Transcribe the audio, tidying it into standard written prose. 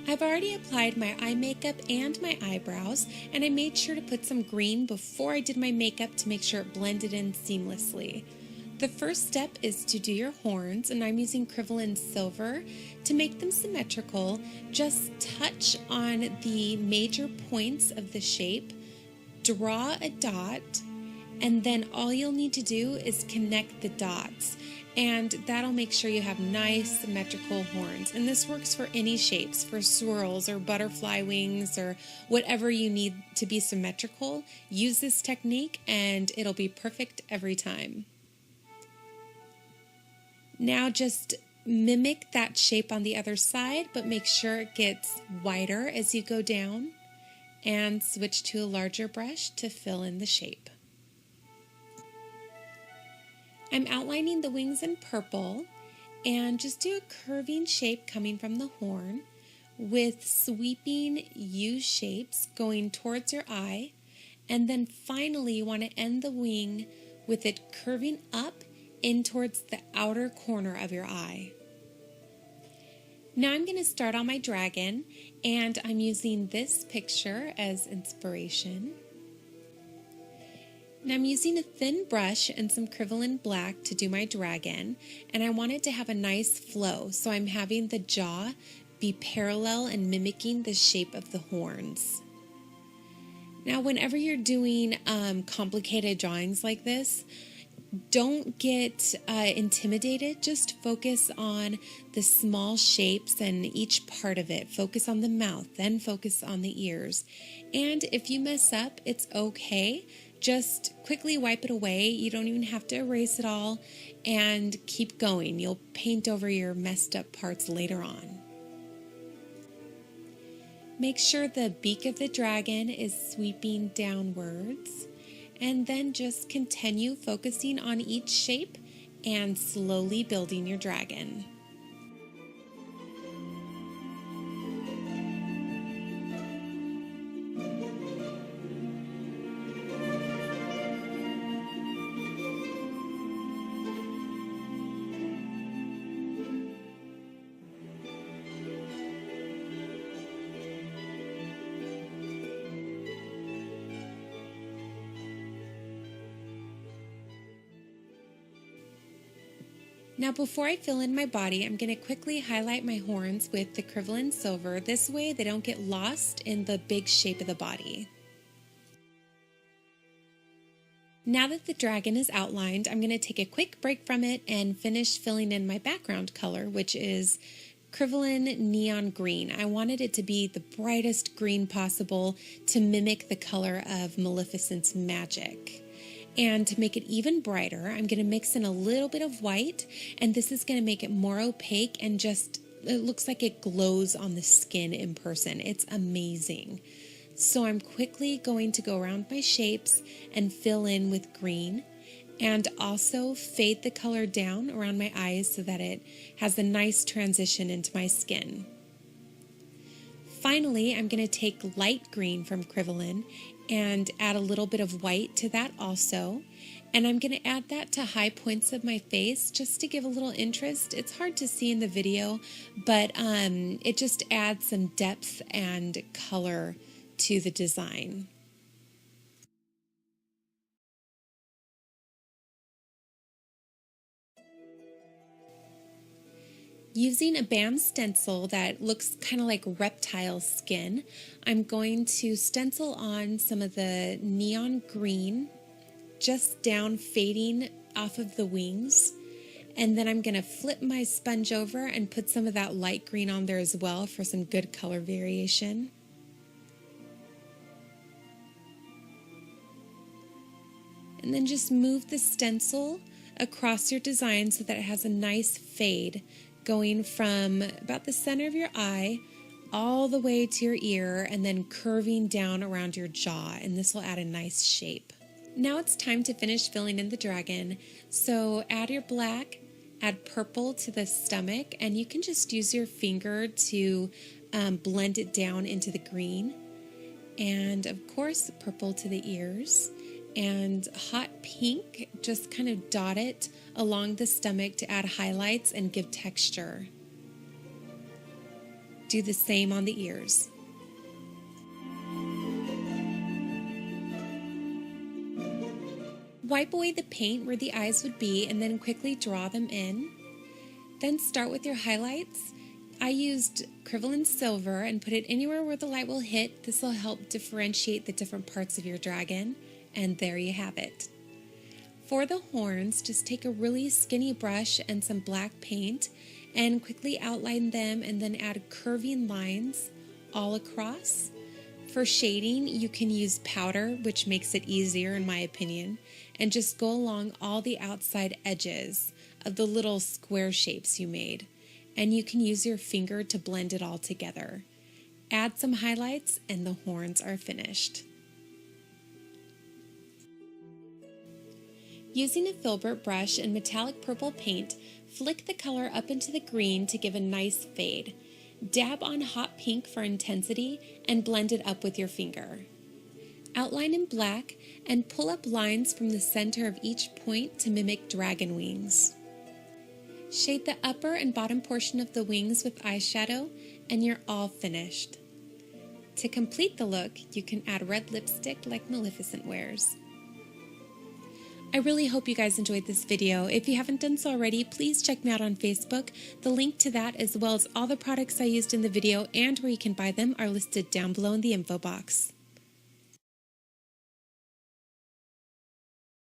I've already applied my eye makeup and my eyebrows, and I made sure to put some green before I did my makeup to make sure it blended in seamlessly. The first step is to do your horns, and I'm using Kryvaline Silver. To make them symmetrical, just touch on the major points of the shape, draw a dot, and then all you'll need to do is connect the dots. And that'll make sure you have nice symmetrical horns. And this works for any shapes, for swirls or butterfly wings or whatever you need to be symmetrical. Use this technique and it'll be perfect every time. Now just mimic that shape on the other side, but make sure it gets wider as you go down, and switch to a larger brush to fill in the shape. I'm outlining the wings in purple, and just do a curving shape coming from the horn with sweeping U shapes going towards your eye, and then finally you want to end the wing with it curving up in towards the outer corner of your eye. Now I'm going to start on my dragon, and I'm using this picture as inspiration. Now I'm using a thin brush and some Kryvaline black to do my dragon, and I want it to have a nice flow, so I'm having the jaw be parallel and mimicking the shape of the horns. Now whenever you're doing complicated drawings like this, don't get intimidated. Just focus on the small shapes and each part of it. Focus on the mouth, then focus on the ears. And if you mess up, it's okay. Just quickly wipe it away. You don't even have to erase it all, and keep going. You'll paint over your messed up parts later on. Make sure the beak of the dragon is sweeping downwards, and then just continue focusing on each shape and slowly building your dragon. Now before I fill in my body, I'm going to quickly highlight my horns with the Kryvaline Silver. This way they don't get lost in the big shape of the body. Now that the dragon is outlined, I'm going to take a quick break from it and finish filling in my background color, which is Kryvaline Neon Green. I wanted it to be the brightest green possible to mimic the color of Maleficent's magic. And to make it even brighter, I'm going to mix in a little bit of white, and this is going to make it more opaque and just, it looks like it glows on the skin in person. It's amazing. So I'm quickly going to go around my shapes and fill in with green, and also fade the color down around my eyes so that it has a nice transition into my skin. Finally, I'm going to take light green from Kryvaline and add a little bit of white to that also. And I'm going to add that to high points of my face just to give a little interest. It's hard to see in the video, but it just adds some depth and color to the design. Using a BAM stencil that looks kind of like reptile skin, I'm going to stencil on some of the neon green just down, fading off of the wings. And then I'm going to flip my sponge over and put some of that light green on there as well for some good color variation. And then just move the stencil across your design so that it has a nice fade, going from about the center of your eye all the way to your ear and then curving down around your jaw, and this will add a nice shape. Now it's time to finish filling in the dragon. So add your black, add purple to the stomach, and you can just use your finger to blend it down into the green. And of course, purple to the ears. And hot pink, just kind of dot it along the stomach to add highlights and give texture. Do the same on the ears. Wipe away the paint where the eyes would be and then quickly draw them in. Then start with your highlights. I used Kryvaline Silver and put it anywhere where the light will hit. This will help differentiate the different parts of your dragon. And there you have it. For the horns, just take a really skinny brush and some black paint and quickly outline them and then add curving lines all across. For shading, you can use powder, which makes it easier in my opinion, and just go along all the outside edges of the little square shapes you made. And you can use your finger to blend it all together. Add some highlights and the horns are finished. Using a filbert brush and metallic purple paint, flick the color up into the green to give a nice fade. Dab on hot pink for intensity and blend it up with your finger. Outline in black and pull up lines from the center of each point to mimic dragon wings. Shade the upper and bottom portion of the wings with eyeshadow and you're all finished. To complete the look, you can add red lipstick like Maleficent wears. I really hope you guys enjoyed this video. If you haven't done so already, please check me out on Facebook. The link to that, as well as all the products I used in the video and where you can buy them, are listed down below in the info box.